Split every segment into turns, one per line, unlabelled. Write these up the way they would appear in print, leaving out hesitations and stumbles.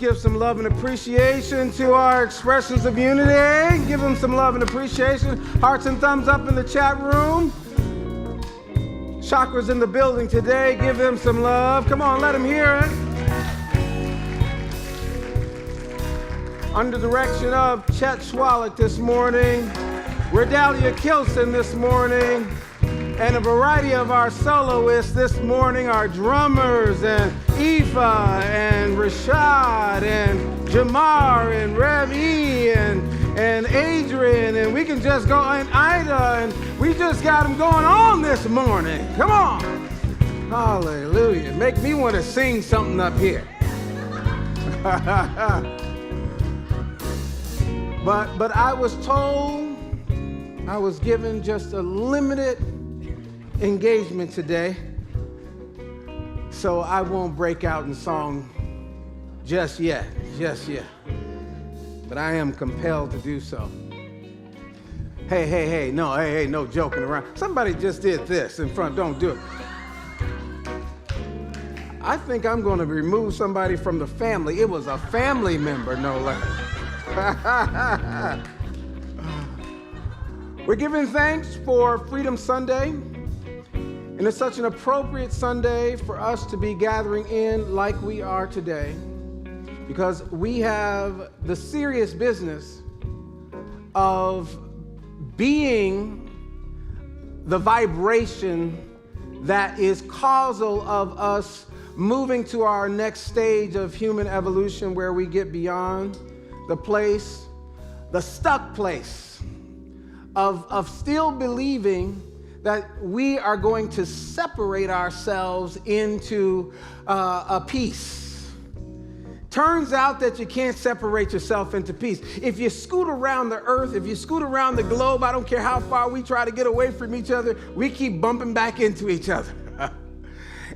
give some love and appreciation to our expressions of unity. Give them some love and appreciation. Hearts and thumbs up in the chat room. Chakras in the building today. Give them some love. Come on, let them hear it. Under direction of Chet Swalek this morning, Redalia Kilson this morning, and a variety of our soloists this morning, our drummers, and Aoife, and Rashad, and Jamar, and Rev E, and Adrian, and we can just go, and Ida, and we just got them going on this morning. Come on. Hallelujah. Make me want to sing something up here. But I was told, I was given just a limited engagement today, so I won't break out in song just yet. But I am compelled to do so. Hey, no joking around. Somebody just did this in front, don't do it. I think I'm going to remove somebody from the family. It was a family member, no less. We're giving thanks for Freedom Sunday, and it's such an appropriate Sunday for us to be gathering in like we are today, because we have the serious business of being the vibration that is causal of us moving to our next stage of human evolution, where we get beyond the stuck place of still believing that we are going to separate ourselves into a piece. Turns out that you can't separate yourself into peace. If you scoot around the earth, if you scoot around the globe, I don't care how far we try to get away from each other, we keep bumping back into each other.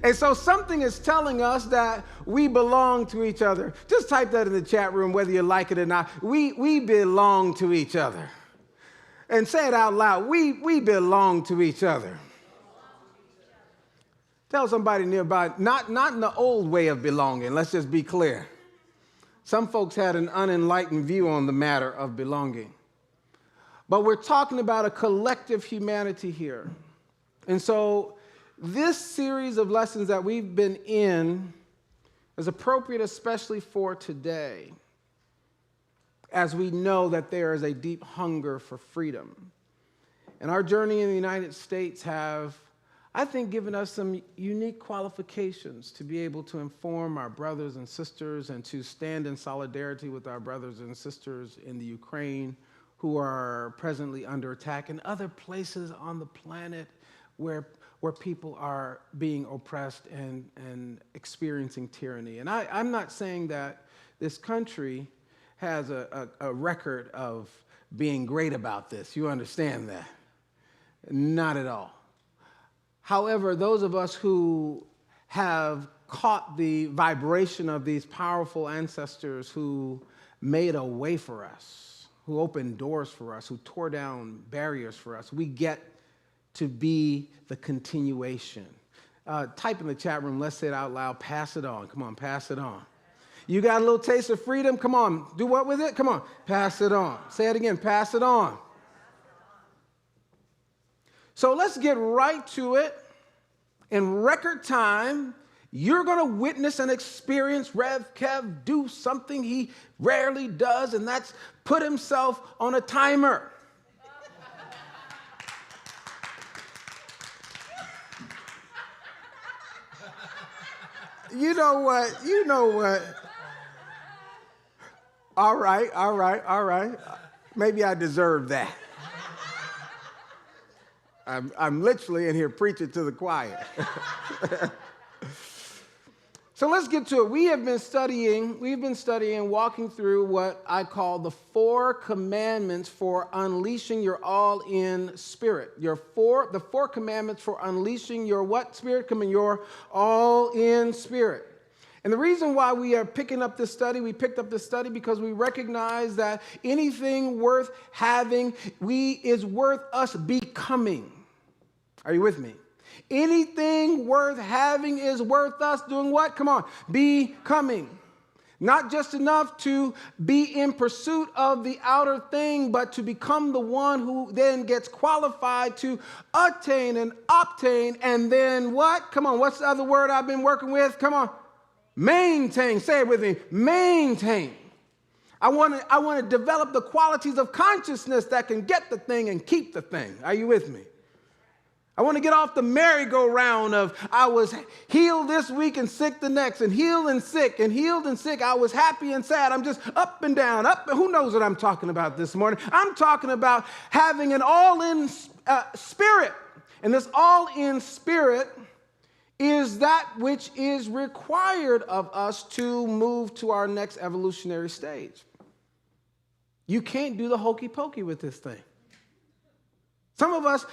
And so something is telling us that we belong to each other. Just type that in the chat room, whether you like it or not. We belong to each other. And say it out loud. We belong to each other. Tell somebody nearby, not in the old way of belonging. Let's just be clear. Some folks had an unenlightened view on the matter of belonging. But we're talking about a collective humanity here. And so this series of lessons that we've been in is appropriate especially for today, as we know that there is a deep hunger for freedom. And our journey in the United States have, I think, given us some unique qualifications to be able to inform our brothers and sisters and to stand in solidarity with our brothers and sisters in the Ukraine who are presently under attack, and other places on the planet where people are being oppressed and experiencing tyranny. And I'm not saying that this country has a record of being great about this. You understand that? Not at all. However, those of us who have caught the vibration of these powerful ancestors who made a way for us, who opened doors for us, who tore down barriers for us, we get to be the continuation. Type in the chat room, let's say it out loud, pass it on. Come on, pass it on. You got a little taste of freedom? Come on, do what with it? Come on, pass it on. Say it again, pass it on. So let's get right to it. In record time, you're going to witness and experience Rev Kev do something he rarely does, and that's put himself on a timer. You know what? All right. Maybe I deserve that. I'm literally in here preaching to the choir. So let's get to it. We've been studying, walking through what I call the 4 commandments for unleashing your all-in spirit. The 4 commandments for unleashing your what spirit? Come on, your all-in spirit. And the reason why we are picking up this study, we picked up this study because we recognize that anything worth having is worth us becoming. Are you with me? Anything worth having is worth us doing what? Come on, becoming. Not just enough to be in pursuit of the outer thing, but to become the one who then gets qualified to attain and obtain, and then what? Come on, what's the other word I've been working with? Come on. Maintain. Say it with me. Maintain. I want to develop the qualities of consciousness that can get the thing and keep the thing. Are you with me? I want to get off the merry-go-round of I was healed this week and sick the next, and healed and sick, and healed and sick. I was happy and sad. I'm just up and down, up. Who knows what I'm talking about this morning? I'm talking about having an all-in spirit. And this all-in spirit is that which is required of us to move to our next evolutionary stage. You can't do the hokey pokey with this thing. Some of us,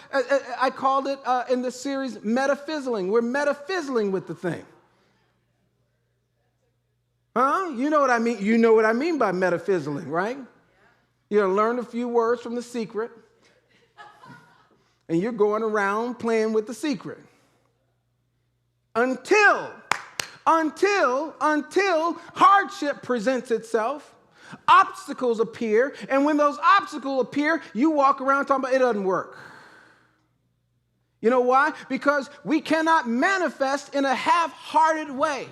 I called it in this series, metaphysling. We're metaphysling with the thing. Huh? You know what I mean? You know what I mean by metaphysling, right? You learn a few words from The Secret, and you're going around playing with the secret. Until hardship presents itself, obstacles appear, and when those obstacles appear, you walk around talking about it doesn't work. You know why? Because we cannot manifest in a half-hearted way.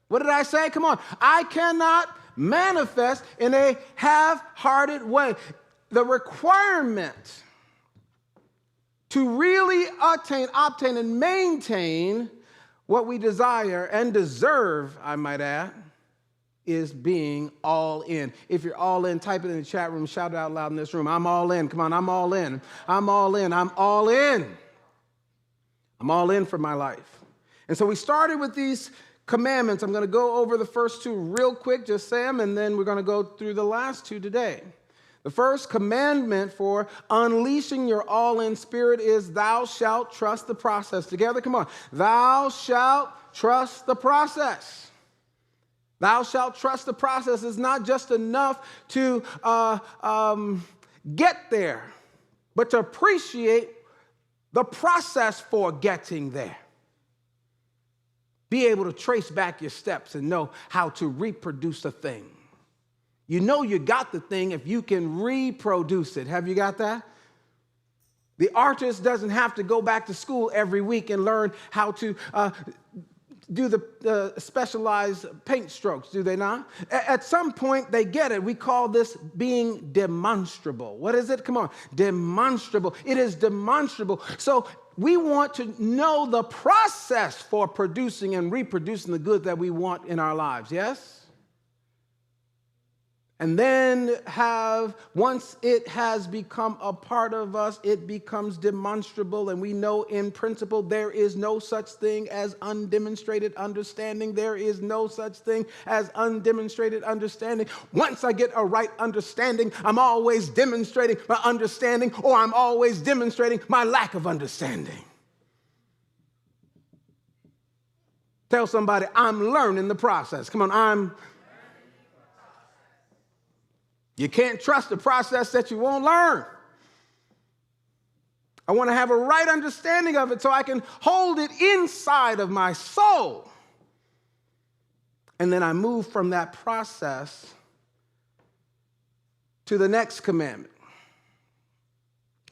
What did I say? Come on. I cannot manifest in a half-hearted way. The requirement to really obtain, and maintain what we desire and deserve, I might add, is being all in. If you're all in, type it in the chat room, shout it out loud in this room. I'm all in. Come on, I'm all in. I'm all in. I'm all in. I'm all in for my life. And so we started with these commandments. I'm going to go over the first two real quick, just say them, and then we're going to go through the last two today. The first commandment for unleashing your all-in spirit is thou shalt trust the process. Together, come on. Thou shalt trust the process. Thou shalt trust the process. It's not just enough to get there, but to appreciate the process for getting there. Be able to trace back your steps and know how to reproduce a thing. You know you got the thing if you can reproduce it. Have you got that? The artist doesn't have to go back to school every week and learn how to do the specialized paint strokes, do they not? At some point, they get it. We call this being demonstrable. What is it? Come on. Demonstrable. It is demonstrable. So we want to know the process for producing and reproducing the good that we want in our lives, yes? And then once it has become a part of us, it becomes demonstrable. And we know in principle there is no such thing as undemonstrated understanding. There is no such thing as undemonstrated understanding. Once I get a right understanding, I'm always demonstrating my understanding, or I'm always demonstrating my lack of understanding. Tell somebody, I'm learning the process. Come on, You can't trust the process that you won't learn. I want to have a right understanding of it so I can hold it inside of my soul. And then I move from that process to the next commandment.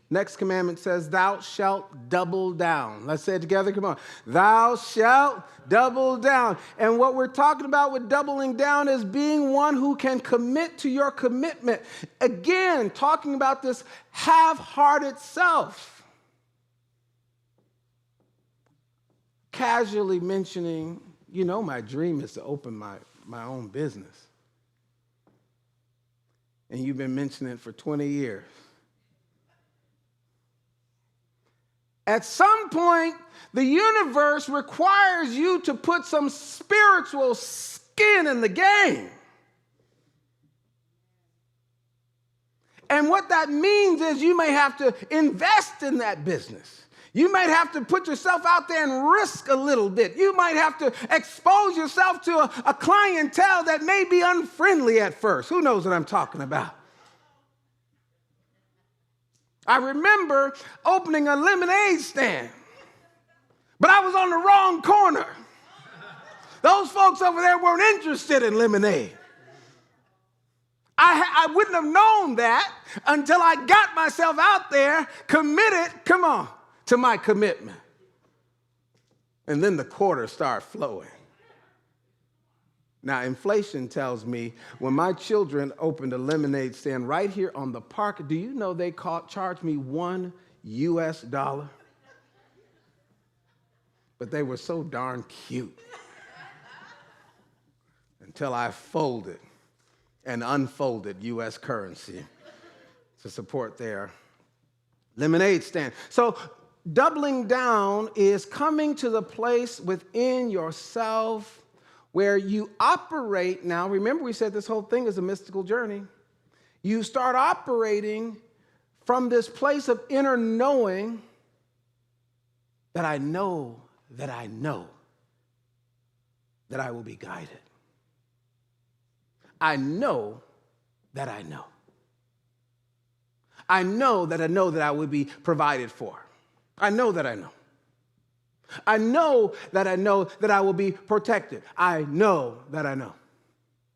Next commandment says, thou shalt double down. Let's say it together. Come on. Thou shalt double down. And what we're talking about with doubling down is being one who can commit to your commitment. Again, talking about this half-hearted self. Casually mentioning, my dream is to open my own business. And you've been mentioning it for 20 years. At some point, the universe requires you to put some spiritual skin in the game. And what that means is you may have to invest in that business. You might have to put yourself out there and risk a little bit. You might have to expose yourself to a clientele that may be unfriendly at first. Who knows what I'm talking about? I remember opening a lemonade stand, but I was on the wrong corner. Those folks over there weren't interested in lemonade. I wouldn't have known that until I got myself out there, committed, come on, to my commitment. And then the quarters start flowing. Now, inflation tells me when my children opened a lemonade stand right here on the park, do you know they charged me $1 US? But they were so darn cute until I folded and unfolded U.S. currency to support their lemonade stand. So doubling down is coming to the place within yourself where you operate now. Remember, we said this whole thing is a mystical journey. You start operating from this place of inner knowing that I know that I know that I will be guided. I know that I know. I know that I know that I will be provided for. I know that I know. I know that I know that I will be protected. I know that I know.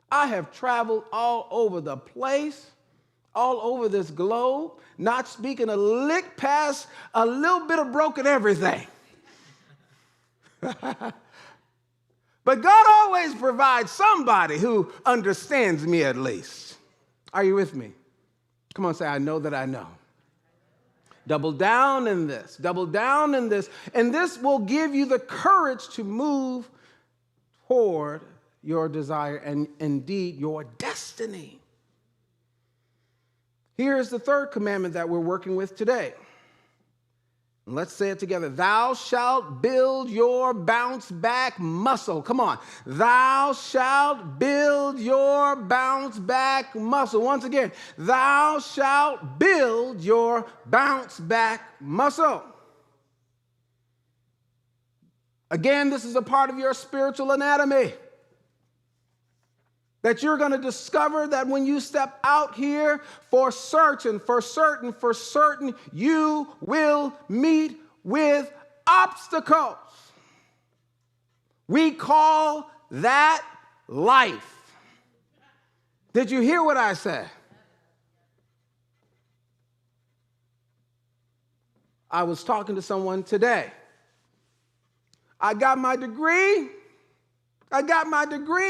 I have traveled all over the place, all over this globe, not speaking a lick past a little bit of broken everything. But God always provides somebody who understands me at least. Are you with me? Come on, say, I know that I know. Double down in this. Double down in this. And this will give you the courage to move toward your desire and indeed your destiny. Here's the third commandment that we're working with today. Let's say it together. Thou shalt build your bounce back muscle. Come on. Thou shalt build your bounce back muscle. Once again, thou shalt build your bounce back muscle. Again, this is a part of your spiritual anatomy. That you're going to discover that when you step out here, for certain, you will meet with obstacles. We call that life. Did you hear what I said? I was talking to someone today. I got my degree and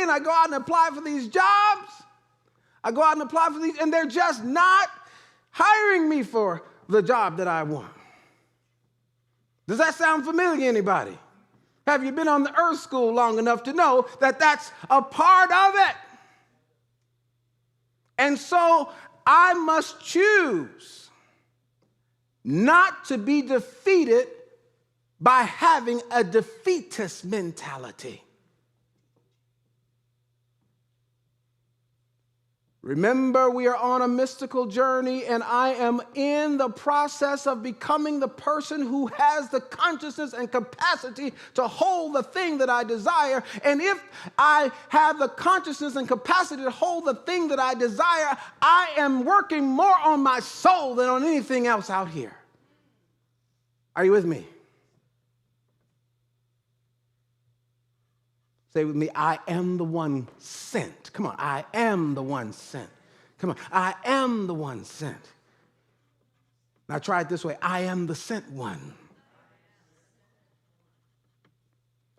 I go out and apply for these jobs. And they're just not hiring me for the job that I want. Does that sound familiar to anybody? Have you been on the earth school long enough to know that that's a part of it? And so I must choose not to be defeated by having a defeatist mentality. Remember, we are on a mystical journey, and I am in the process of becoming the person who has the consciousness and capacity to hold the thing that I desire. And if I have the consciousness and capacity to hold the thing that I desire, I am working more on my soul than on anything else out here. Are you with me? Say with me, I am the one sent. Come on, I am the one sent. Come on, I am the one sent. Now try it this way, I am the sent one.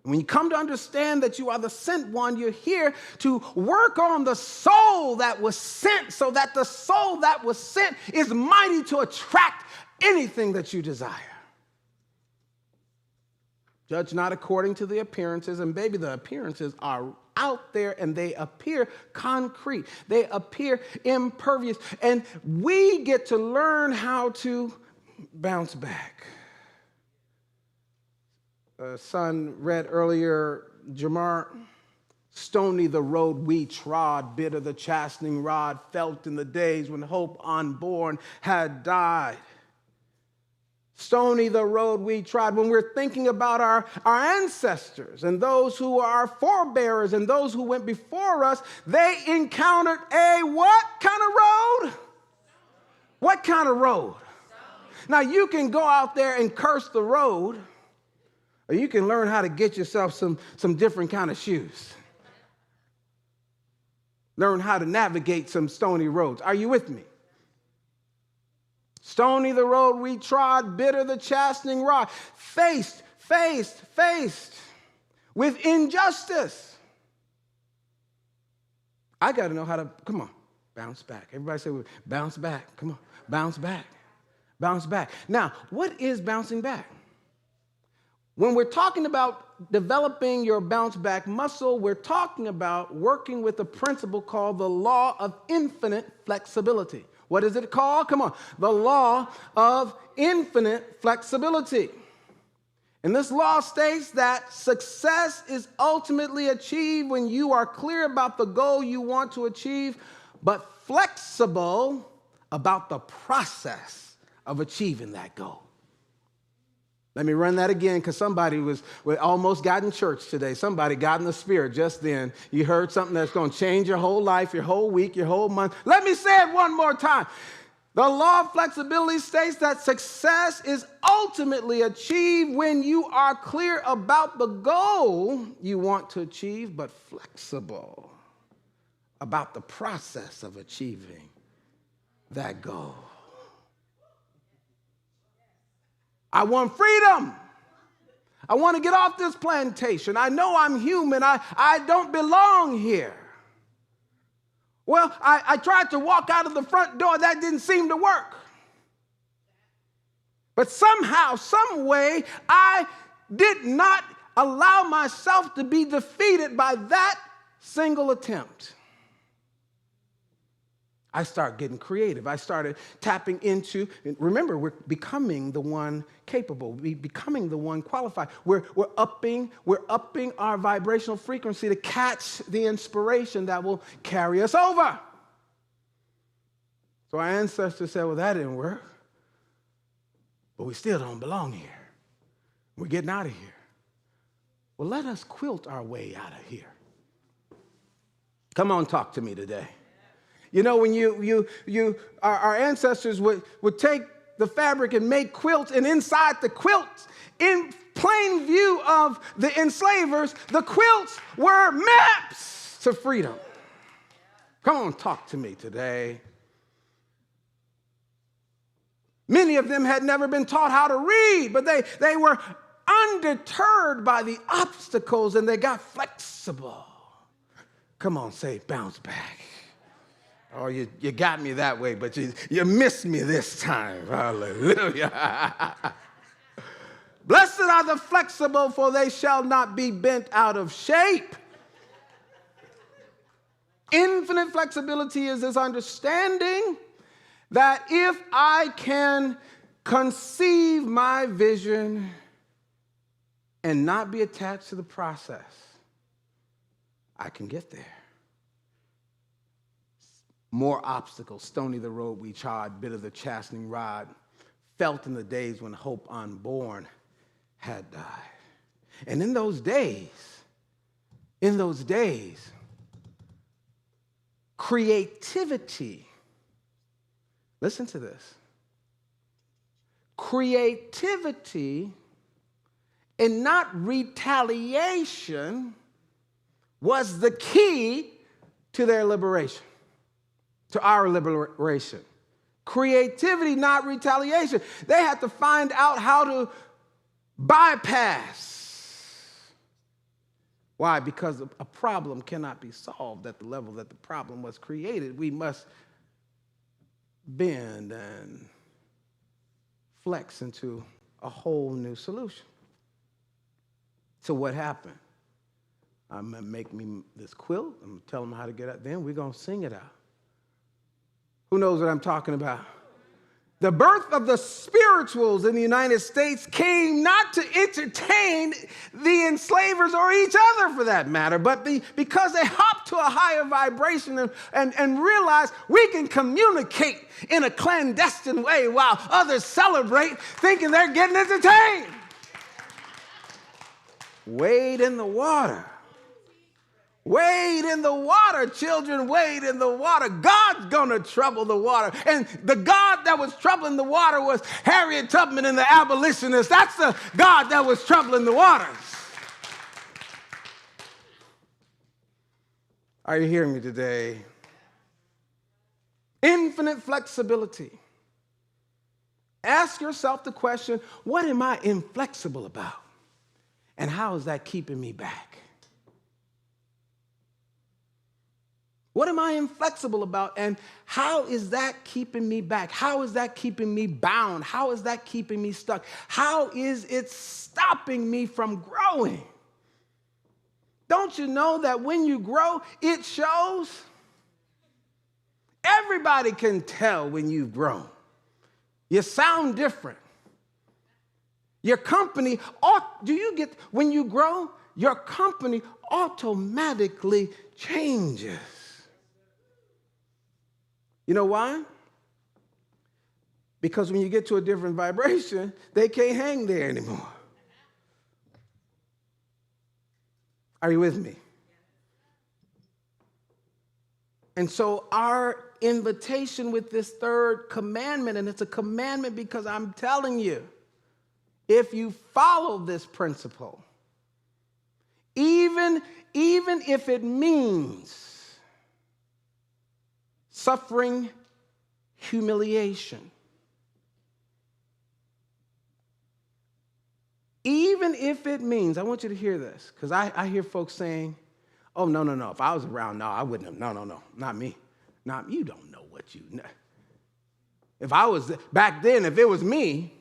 When you come to understand that you are the sent one, you're here to work on the soul that was sent so that the soul that was sent is mighty to attract anything that you desire. Judge not according to the appearances, and baby, the appearances are out there and they appear concrete. They appear impervious, and we get to learn how to bounce back. Son read earlier, Jamar, stony the road we trod, bitter the chastening rod felt in the days when hope unborn had died. Stony the road we trod. When we're thinking about our ancestors and those who are our forebearers and those who went before us, they encountered a what kind of road? What kind of road? Now, you can go out there and curse the road, Or you can learn how to get yourself some different kind of shoes. Learn how to navigate some stony roads. Are you with me? Stony the road we trod, bitter the chastening rod. Faced with injustice. I got to know how to, come on, bounce back. Everybody say, bounce back. Come on, bounce back. Bounce back. Now, what is bouncing back? When we're talking about developing your bounce back muscle, we're talking about working with a principle called the law of infinite flexibility. What is it called? Come on. The law of infinite flexibility. And this law states that success is ultimately achieved when you are clear about the goal you want to achieve, but flexible about the process of achieving that goal. Let me run that again, because somebody almost got in church today. Somebody got in the spirit just then. You heard something that's going to change your whole life, your whole week, your whole month. Let me say it one more time. The law of flexibility states that success is ultimately achieved when you are clear about the goal you want to achieve, but flexible about the process of achieving that goal. I want freedom. I want to get off this plantation. I know I'm human. I don't belong here. Well, I tried to walk out of the front door. That didn't seem to work. But somehow, some way, I did not allow myself to be defeated by that single attempt. I started getting creative. I started tapping into, remember, we're becoming the one capable. We're becoming the one qualified. We're upping our vibrational frequency to catch the inspiration that will carry us over. So our ancestors said, well, that didn't work. But we still don't belong here. We're getting out of here. Well, let us quilt our way out of here. Come on, talk to me today. You know, when our ancestors would take the fabric and make quilts, and inside the quilts, in plain view of the enslavers, the quilts were maps to freedom. Come on, talk to me today. Many of them had never been taught how to read, but they were undeterred by the obstacles, and they got flexible. Come on, say bounce back. Oh, you got me that way, but you missed me this time. Hallelujah. Blessed are the flexible, for they shall not be bent out of shape. Infinite flexibility is this understanding that if I can conceive my vision and not be attached to the process, I can get there. More obstacles, stony the road we trod, bitter the chastening rod, felt in the days when hope unborn had died. And in those days, creativity, listen to this, creativity and not retaliation was the key to their liberation. To our liberation. Creativity, not retaliation. They had to find out how to bypass. Why? Because a problem cannot be solved at the level that the problem was created. We must bend and flex into a whole new solution. So what happened? I'm going to make me this quilt. I'm going to tell them how to get out. Then we're going to sing it out. Who knows what I'm talking about? The birth of the spirituals in the United States came not to entertain the enslavers or each other for that matter, but because they hopped to a higher vibration and realized we can communicate in a clandestine way while others celebrate thinking they're getting entertained. Wade in the water. Wade in the water, children, wade in the water. God's going to trouble the water. And the God that was troubling the water was Harriet Tubman and the abolitionists. That's the God that was troubling the waters. Are you hearing me today? Infinite flexibility. Ask yourself the question, what am I inflexible about? And how is that keeping me back? What am I inflexible about, and how is that keeping me back? How is that keeping me bound? How is that keeping me stuck? How is it stopping me from growing? Don't you know that when you grow, it shows? Everybody can tell when you've grown. You sound different. Your company, when you grow, your company automatically changes. You know why? Because when you get to a different vibration, they can't hang there anymore. Are you with me? And so our invitation with this third commandment, and it's a commandment because I'm telling you, if you follow this principle, even if it means suffering humiliation, even if it means, I want you to hear this, because I hear folks saying, oh, no, if I was around, no, I wouldn't have, no, not me. You don't know what you know. If I was, back then, if it was me,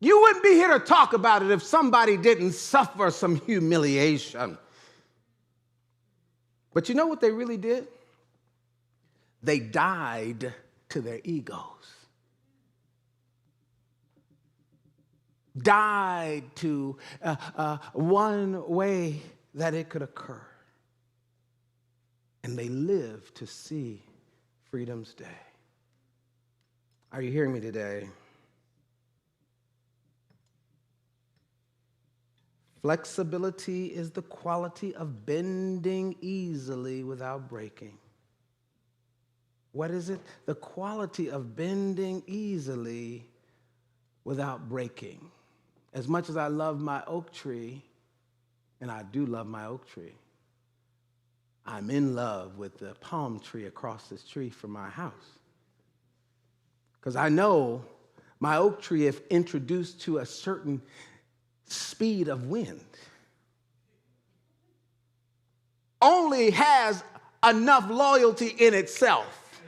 you wouldn't be here to talk about it if somebody didn't suffer some humiliation. But you know what they really did? They died to their egos. Died to one way that it could occur. And they lived to see freedom's day. Are you hearing me today? Flexibility is the quality of bending easily without breaking. What is it? The quality of bending easily without breaking. As much as I love my oak tree, and I do love my oak tree, I'm in love with the palm tree across the street from my house. Because I know my oak tree, if introduced to a certain speed of wind, only has enough loyalty in itself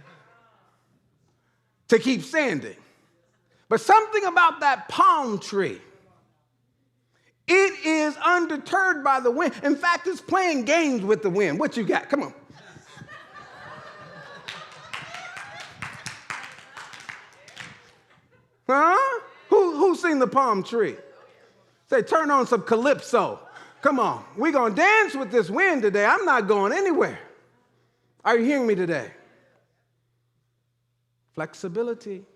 to keep standing. But something about that palm tree, it is undeterred by the wind. In fact, it's playing games with the wind. What you got? Come on. Huh? Who's seen the palm tree? Say, turn on some calypso. Come on. We're going to dance with this wind today. I'm not going anywhere. Are you hearing me today? Flexibility.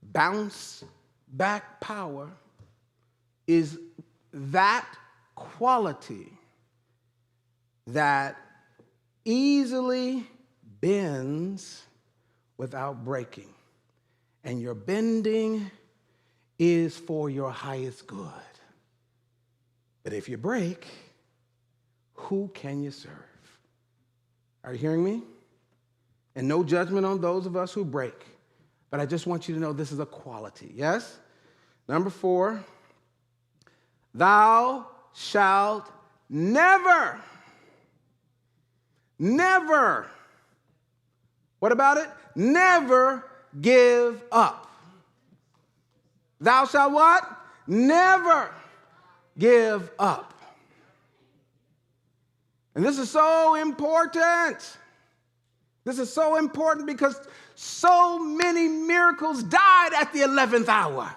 Bounce back power is that quality that easily bends without breaking. And your bending is for your highest good. But if you break, who can you serve? Are you hearing me? And no judgment on those of us who break. But I just want you to know this is a quality, yes? Number 4, thou shalt never, what about it? Never give up. Thou shalt what? Never give up. And this is so important. This is so important because so many miracles died at the 11th hour.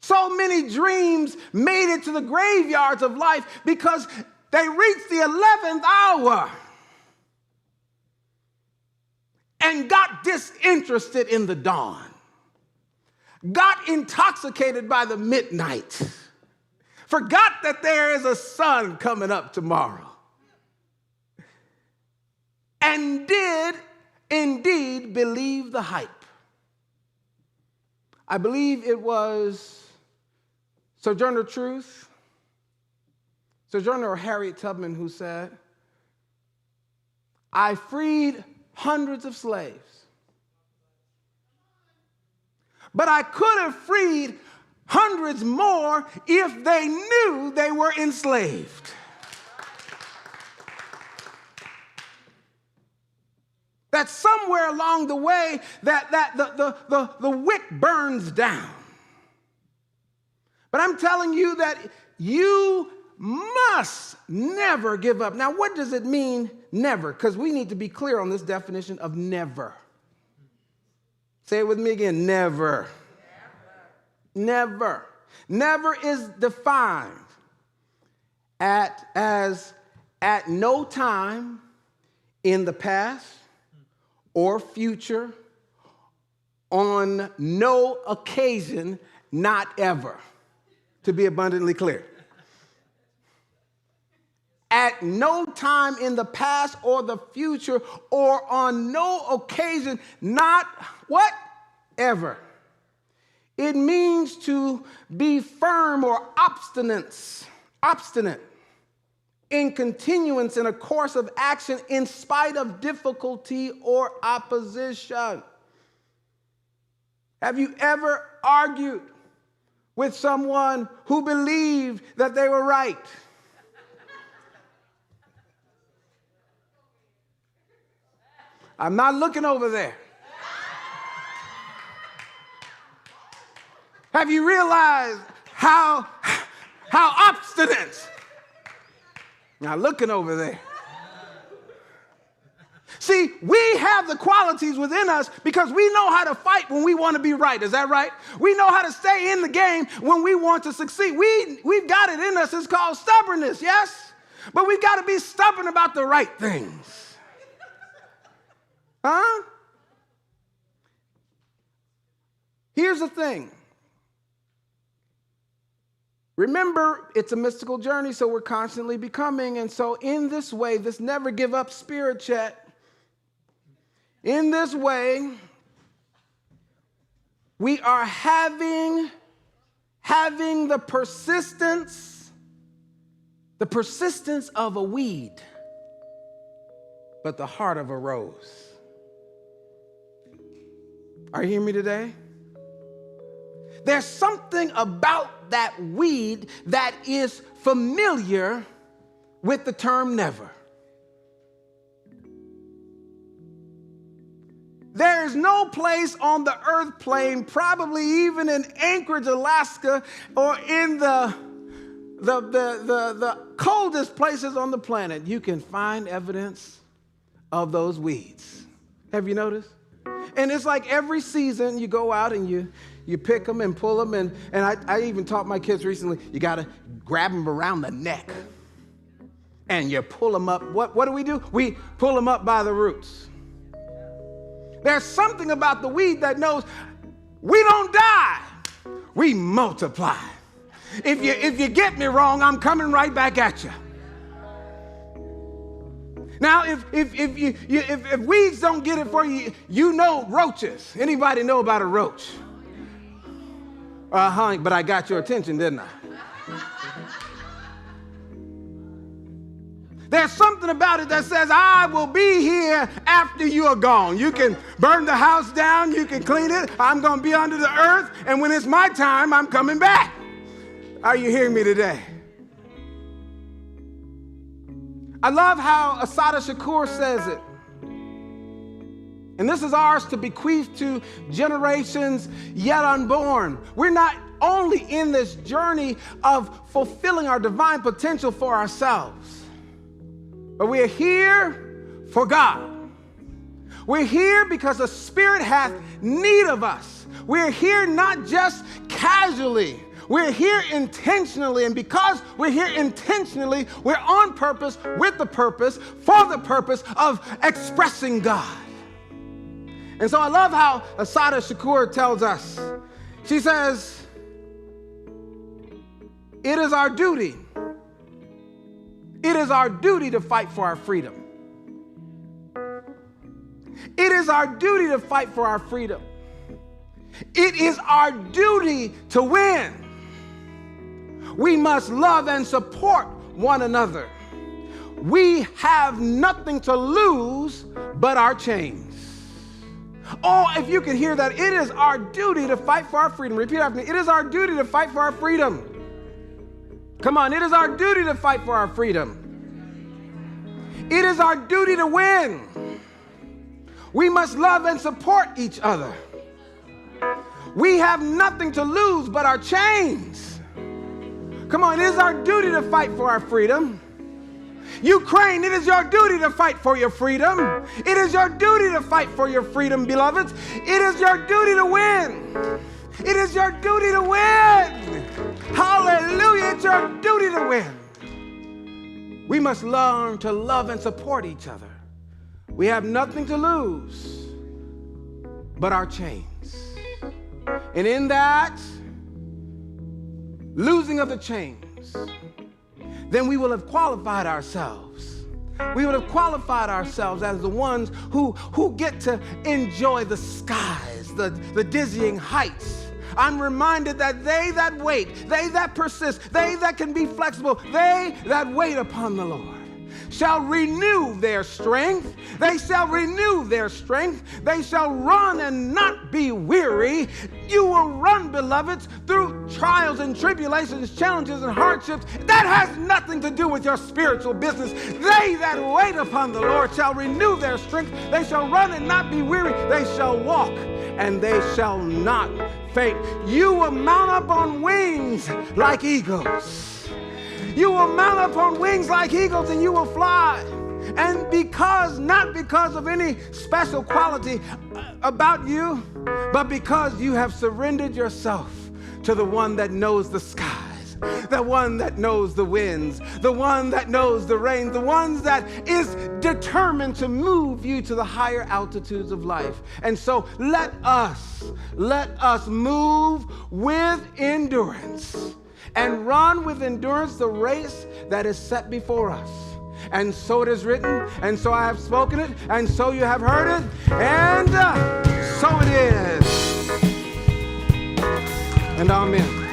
So many dreams made it to the graveyards of life because they reached the 11th hour and got disinterested in the dawn. got intoxicated by the midnight, forgot that there is a sun coming up tomorrow, and did indeed believe the hype. I believe it was Sojourner Harriet Tubman who said, I freed hundreds of slaves, but I could have freed hundreds more if they knew they were enslaved. That somewhere along the way that the wick burns down. But I'm telling you that you must never give up. Now, what does it mean, never? Because we need to be clear on this definition of never. Say it with me again, never. Never. Never is defined as at no time in the past or future, on no occasion, not ever, to be abundantly clear. At no time in the past or the future, or on no occasion, not what? Ever. It means to be firm or obstinate in continuance in a course of action in spite of difficulty or opposition. Have you ever argued with someone who believed that they were right? I'm not looking over there. Have you realized how obstinate? Now looking over there. See, we have the qualities within us because we know how to fight when we want to be right. Is that right? We know how to stay in the game when we want to succeed. We've got it in us. It's called stubbornness, yes? But we've got to be stubborn about the right things. Huh? Here's the thing. Remember, it's a mystical journey, so we're constantly becoming. And so in this way, this never give up spirit chat, in this way, we are having the persistence of a weed, but the heart of a rose. Are you hearing me today? There's something about that weed that is familiar with the term never. There is no place on the earth plane, probably even in Anchorage, Alaska, or in the coldest places on the planet, you can find evidence of those weeds. Have you noticed? And it's like every season you go out and you pick them and pull them. And I even taught my kids recently, you got to grab them around the neck. And you pull them up. What do? We pull them up by the roots. There's something about the weed that knows we don't die. We multiply. If you get me wrong, I'm coming right back at you. Now, if weeds don't get it for you, you know roaches. Anybody know about a roach? But I got your attention, didn't I? There's something about it that says, I will be here after you are gone. You can burn the house down, you can clean it. I'm going to be under the earth, and when it's my time, I'm coming back. Are you hearing me today? I love how Assata Shakur says it. And this is ours to bequeath to generations yet unborn. We're not only in this journey of fulfilling our divine potential for ourselves, but we're here for God. We're here because the Spirit hath need of us. We're here not just casually. We're here intentionally, and because we're here intentionally, we're on purpose, with the purpose, for the purpose of expressing God. And so I love how Assata Shakur tells us, She says, it is our duty. It is our duty to fight for our freedom. It is our duty to fight for our freedom. It is our duty to win. We must love and support one another. We have nothing to lose but our chains. Oh, if you could hear that, it is our duty to fight for our freedom. Repeat after me. It is our duty to fight for our freedom. Come on, it is our duty to fight for our freedom. It is our duty to win. We must love and support each other. We have nothing to lose but our chains. Come on, it is our duty to fight for our freedom. Ukraine, it is your duty to fight for your freedom. It is your duty to fight for your freedom, beloveds. It is your duty to win. It is your duty to win. Hallelujah, it's your duty to win. We must learn to love and support each other. We have nothing to lose but our chains. And in that losing of the chains, then we will have qualified ourselves. We would have qualified ourselves as the ones who get to enjoy the skies, the dizzying heights. I'm reminded that they that wait, they that persist, they that can be flexible, they that wait upon the Lord shall renew their strength. They shall renew their strength. They shall run and not be weary. You will run, beloveds, through trials and tribulations, challenges and hardships. That has nothing to do with your spiritual business. They that wait upon the Lord shall renew their strength. They shall run and not be weary. They shall walk and they shall not faint. You will mount up on wings like eagles. You will mount up on wings like eagles and you will fly. And not because of any special quality about you, but because you have surrendered yourself to the one that knows the skies, the one that knows the winds, the one that knows the rain, the one that is determined to move you to the higher altitudes of life. And so let us move with endurance and run with endurance the race that is set before us. And so it is written, and so I have spoken it, and so you have heard it, and so it is. And amen.